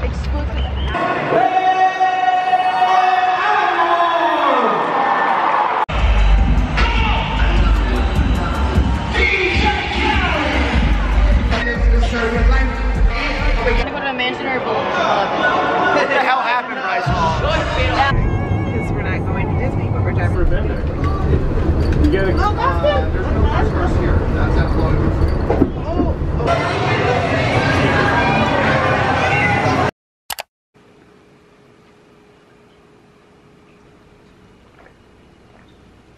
exclusive. We're gonna go to a mansion or a bowl. What the hell happened, Bryce? Because we're not going to Disney, but we're driving to Disney. You gotta, there's no restaurants here. That's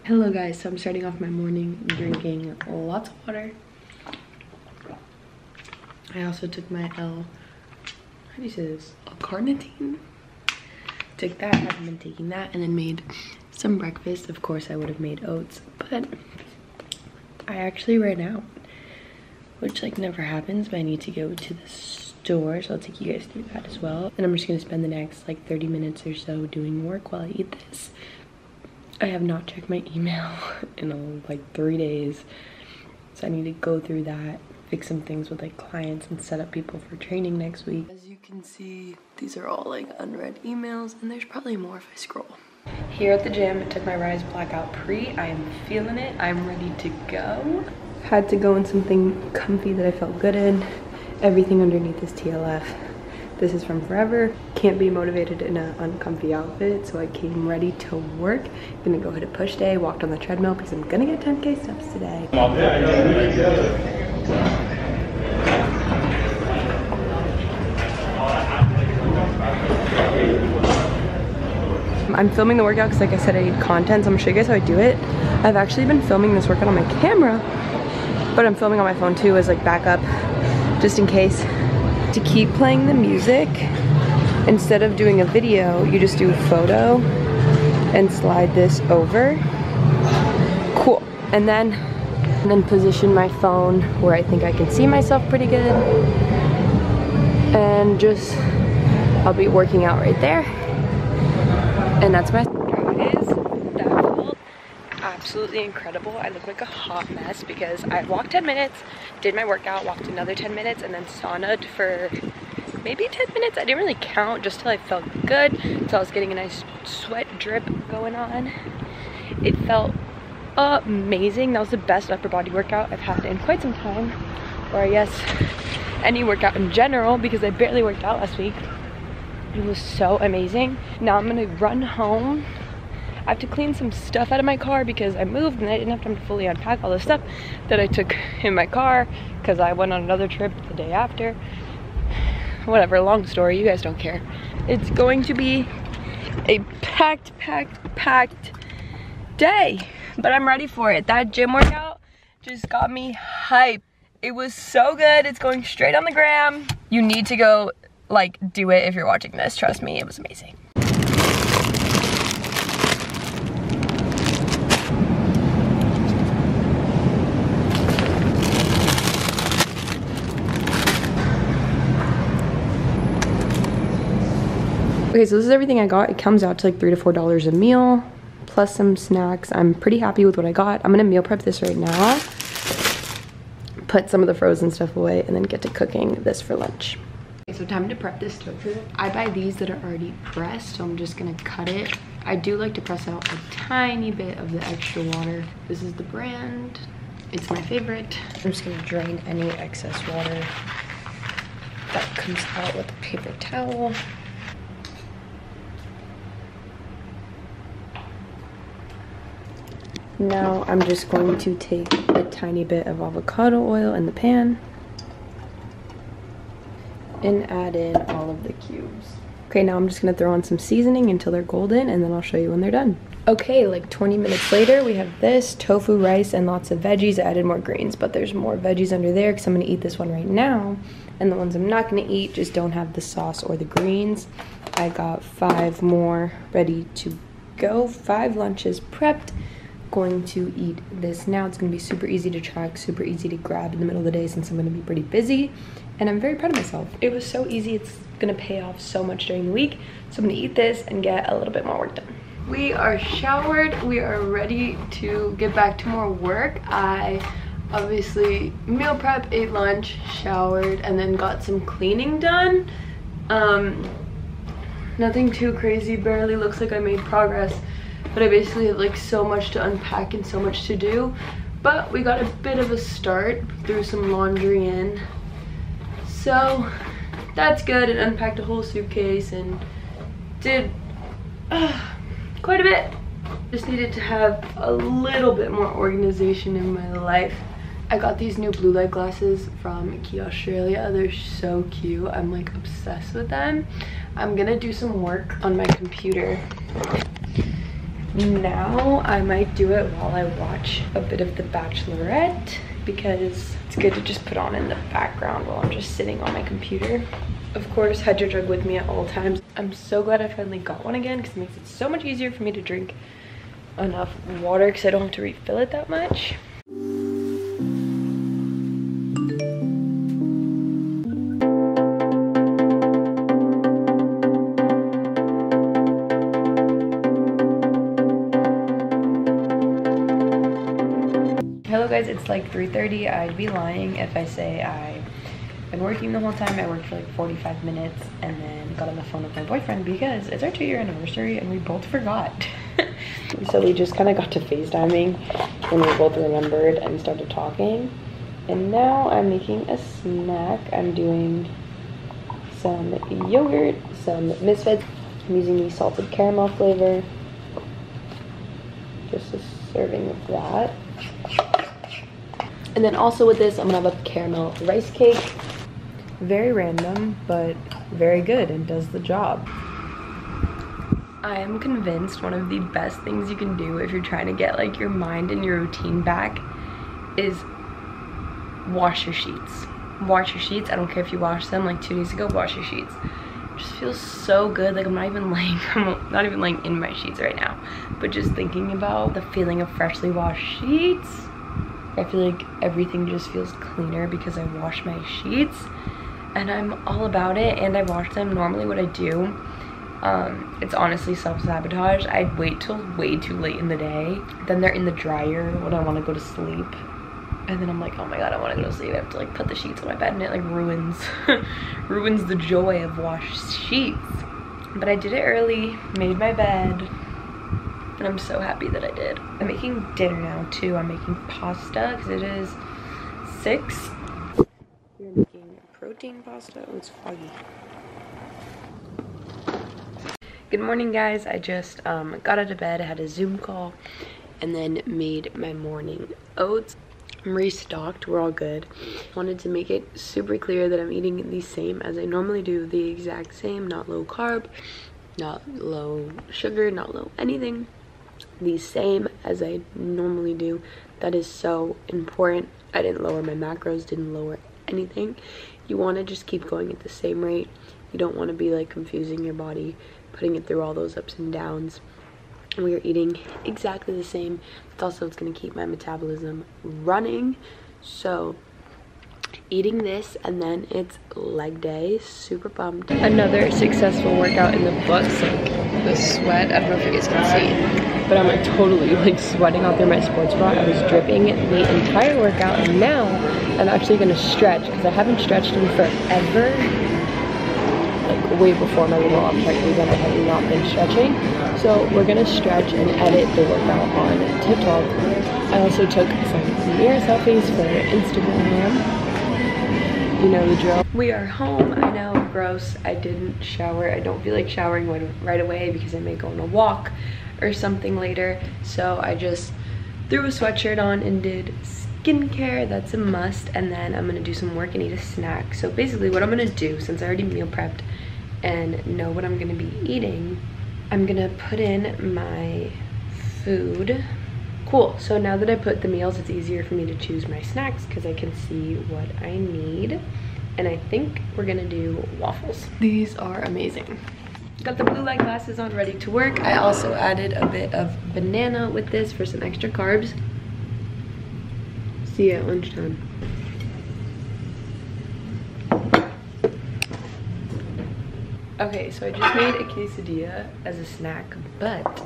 Hello guys, so I'm starting off my morning drinking lots of water. I also took my how do you say this? L-carnitine. Took that, haven't been taking that, and then made some breakfast. Of course I would have made oats, but I actually ran out, which like never happens, but I need to go to the store, so I'll take you guys through that as well. And I'm just gonna spend the next like 30 minutes or so doing work while I eat this. I have not checked my email in like 3 days, so I need to go through that, fix some things with like clients and set up people for training next week. As you can see, these are all like unread emails, and there's probably more if I scroll. Here at the gym, I took my Rise Blackout Pre. I am feeling it. I'm ready to go. Had to go in something comfy that I felt good in. Everything underneath is TLF. This is from Forever. Can't be motivated in an uncomfy outfit, so I came ready to work. Gonna go hit a push day, walked on the treadmill because I'm gonna get 10K steps today. I'm filming the workout because like I said, I need content, so I'm gonna show you guys how I do it. I've actually been filming this workout on my camera, but I'm filming on my phone too as like backup, just in case. To keep playing the music, instead of doing a video, you just do a photo and slide this over. Cool. And then position my phone where I think I can see myself pretty good. And just, I'll be working out right there. And that's my workout is. That felt absolutely incredible. I look like a hot mess because I walked 10 minutes, did my workout, walked another 10 minutes, and then sauna'd for maybe 10 minutes. I didn't really count just till I felt good. So I was getting a nice sweat drip going on. It felt amazing. That was the best upper body workout I've had in quite some time. Or I guess any workout in general, because I barely worked out last week. It was so amazing. Now I'm gonna run home. I have to clean some stuff out of my car because I moved and I didn't have time to fully unpack all the stuff that I took in my car because I went on another trip the day after. Whatever, long story, you guys don't care. It's going to be a packed day, but I'm ready for it. That gym workout just got me hyped. It was so good. It's going straight on the gram. You need to go like do it if you're watching this. Trust me, it was amazing. Okay, so this is everything I got. It comes out to like $3 to $4 a meal, plus some snacks. I'm pretty happy with what I got. I'm gonna meal prep this right now, put some of the frozen stuff away, and then get to cooking this for lunch. Okay, so time to prep this tofu. I buy these that are already pressed, so I'm just gonna cut it. I do like to press out a tiny bit of the extra water. This is the brand. It's my favorite. I'm just gonna drain any excess water that comes out with a paper towel. Now I'm just going to take a tiny bit of avocado oil in the pan and add in all of the cubes. Okay, now I'm just gonna throw on some seasoning until they're golden, and then I'll show you when they're done. Okay, like 20 minutes later, we have this tofu, rice, and lots of veggies. I added more greens, but there's more veggies under there because I'm gonna eat this one right now. And the ones I'm not gonna eat just don't have the sauce or the greens. I got 5 more ready to go, 5 lunches prepped. Going to eat this now. It's gonna be super easy to track, super easy to grab in the middle of the day since I'm gonna be pretty busy, and I'm very proud of myself. It was so easy, it's gonna pay off so much during the week. So I'm gonna eat this and get a little bit more work done. We are showered, we are ready to get back to more work. I obviously meal prep, ate lunch, showered, and then got some cleaning done. Nothing too crazy, barely looks like I made progress, but I basically have like so much to unpack and so much to do. But we got a bit of a start, threw some laundry in, so that's good, and unpacked a whole suitcase and did quite a bit. Just needed to have a little bit more organization in my life. I got these new blue light glasses from Key Australia. They're so cute. I'm like obsessed with them. I'm gonna do some work on my computer now. I might do it while I watch a bit of The Bachelorette because it's good to just put on in the background while I'm just sitting on my computer. Of course, hydro jug with me at all times. I'm so glad I finally got one again because it makes it so much easier for me to drink enough water because I don't have to refill it that much. Hello guys, it's like 3:30. I'd be lying if I say I've been working the whole time. I worked for like 45 minutes and then got on the phone with my boyfriend because it's our 2-year anniversary and we both forgot. So we just kind of got to FaceTiming when we both remembered and started talking. And now I'm making a snack. I'm doing some yogurt, some Misfits. I'm using the salted caramel flavor. Just a serving of that. And then also with this, I'm gonna have a caramel rice cake. Very random, but very good and does the job. I am convinced one of the best things you can do if you're trying to get like your mind and your routine back is wash your sheets. Wash your sheets. I don't care if you washed them like 2 days ago, wash your sheets. It just feels so good. Like I'm not even laying in my sheets right now, but just thinking about the feeling of freshly washed sheets, I feel like everything just feels cleaner because I wash my sheets and I'm all about it. And I wash them. Normally what I do, it's honestly self-sabotage. I'd wait till way too late in the day, then they're in the dryer when I want to go to sleep, and then I'm like, oh my god, I want to go to sleep. I have to like put the sheets on my bed and it like ruins ruins the joy of washed sheets. But I did it early, made my bed, and I'm so happy that I did. I'm making dinner now too. I'm making pasta because it is 6. We're making protein pasta. Oh, it's foggy. Good morning guys. I just got out of bed, I had a Zoom call, and then made my morning oats. I'm restocked, we're all good. Wanted to make it super clear that I'm eating the same as I normally do, the exact same, not low carb, not low sugar, not low anything. The same as I normally do. That is so important. I didn't lower my macros, didn't lower anything. You want to just keep going at the same rate. You don't want to be like confusing your body, putting it through all those ups and downs. We are eating exactly the same. It's also, it's going to keep my metabolism running. So eating this, and then it's leg day. Super pumped. Another successful workout in the books. Like the sweat, I don't know if you guys can see, but I'm like totally like sweating out through my sports bra. I was dripping the entire workout, and now I'm actually going to stretch because I haven't stretched in forever. Like way before my little pregnant event, I have not been stretching. So we're gonna stretch and edit the workout on TikTok. I also took some mirror selfies for Instagram. You know the drill. We are home. I know, gross. I didn't shower. I don't feel like showering right away because I may go on a walk or something later. So I just threw a sweatshirt on and did skincare. That's a must. And then I'm gonna do some work and eat a snack. So basically what I'm gonna do, since I already meal prepped and know what I'm gonna be eating, I'm gonna put in my food. Cool, so now that I put the meals, it's easier for me to choose my snacks because I can see what I need. And I think we're gonna do waffles. These are amazing. Got the blue light glasses on, ready to work. I also added a bit of banana with this for some extra carbs. See you at lunchtime. Okay, so I just made a quesadilla as a snack, but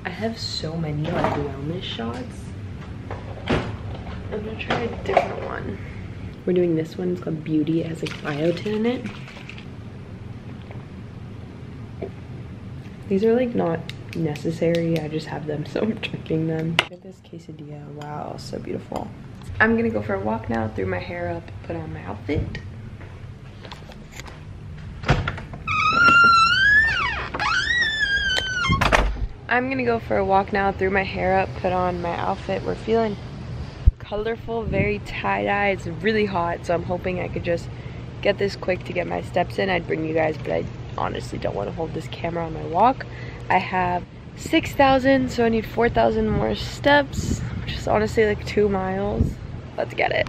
I have so many like wellness shots. I'm gonna try a different one. We're doing this one, it's called Beauty. It has like biotin in it. These are like not necessary, I just have them so I'm drinking them. Look at this quesadilla, wow, so beautiful. I'm gonna go for a walk now, threw my hair up, put on my outfit. I'm gonna go for a walk now, threw my hair up, put on my outfit. We're feeling colorful, very tie-dye. It's really hot, so I'm hoping I could just get this quick to get my steps in. I'd bring you guys, but I honestly don't want to hold this camera on my walk. I have 6,000, so I need 4,000 more steps, which is honestly like 2 miles. Let's get it.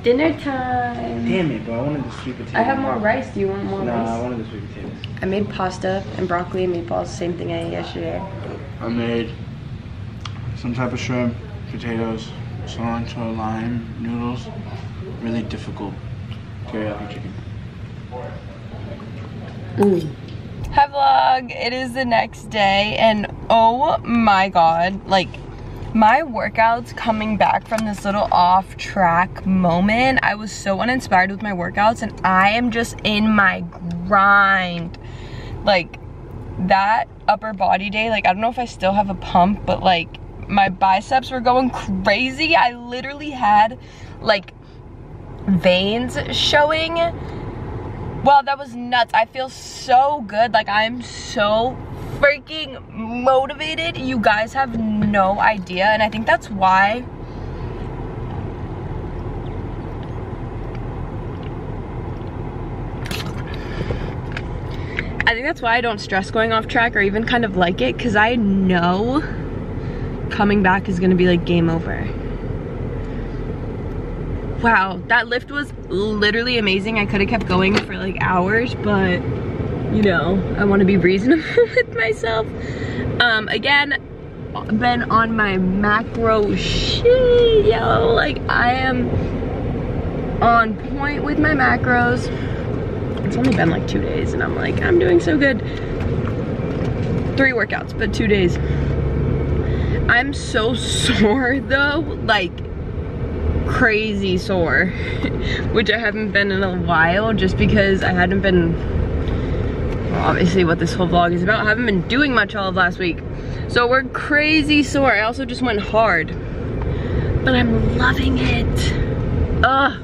Dinner time. Damn it, bro. I wanted the sweet potatoes. I have more rice. Do you want more rice? No, I wanted the sweet potatoes. I made pasta and broccoli and meatballs, same thing I ate yesterday. I made some type of shrimp, potatoes, cilantro, lime, noodles. Really difficult teriyaki chicken. Hi vlog, it is the next day and oh my god, like my workouts coming back from this little off track moment. I was so uninspired with my workouts and I am just in my grind. Like that upper body day, like I don't know if I still have a pump, but like my biceps were going crazy. I literally had like veins showing. Wow, that was nuts. I feel so good. Like I'm so freaking motivated. You guys have no idea. And I think that's why I don't stress going off track or even kind of like it, because I know coming back is gonna be like game over. Wow, that lift was literally amazing. I could have kept going for like hours, but you know, I want to be reasonable with myself. Again, been on my macro shit, yo. Like I am on point with my macros. It's only been like 2 days and I'm like, I'm doing so good. 3 workouts, but 2 days. I'm so sore though, like crazy sore, which I haven't been in a while just because I hadn't been, well, obviously what this whole vlog is about, I haven't been doing much all of last week. So we're crazy sore. I also just went hard, but I'm loving it. Ugh.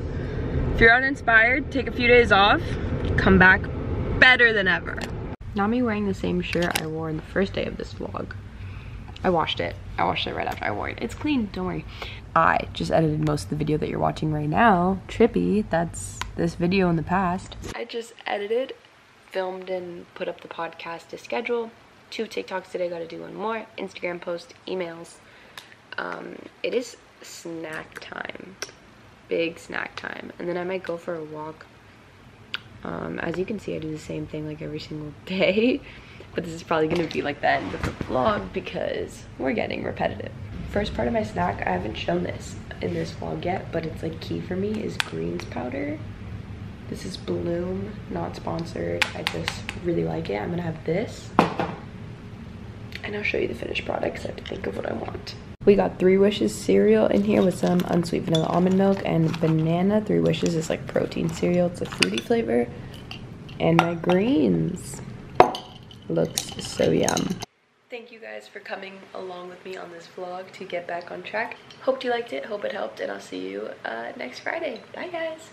If you're uninspired, take a few days off, come back better than ever. Not me wearing the same shirt I wore in the first day of this vlog. I washed it right after I wore it. It's clean, don't worry. I just edited most of the video that you're watching right now. Trippy, that's this video in the past. I just edited, filmed, and put up the podcast to schedule. 2 TikToks today, gotta do 1 more. Instagram post, emails. It is snack time. Big snack time. And then I might go for a walk. As you can see, I do the same thing like every single day. But this is probably gonna be like the end of the vlog because we're getting repetitive. First part of my snack, I haven't shown this in this vlog yet, but it's like key for me, is greens powder. This is Bloom, not sponsored. I just really like it. I'm gonna have this. And I'll show you the finished product because I have to think of what I want. We got 3 Wishes cereal in here with some unsweet vanilla almond milk and banana. 3 Wishes is like protein cereal. It's a fruity flavor. And my greens. Looks so yum. Thank you guys for coming along with me on this vlog to get back on track. Hope you liked it, hope it helped, and I'll see you next Friday. Bye guys.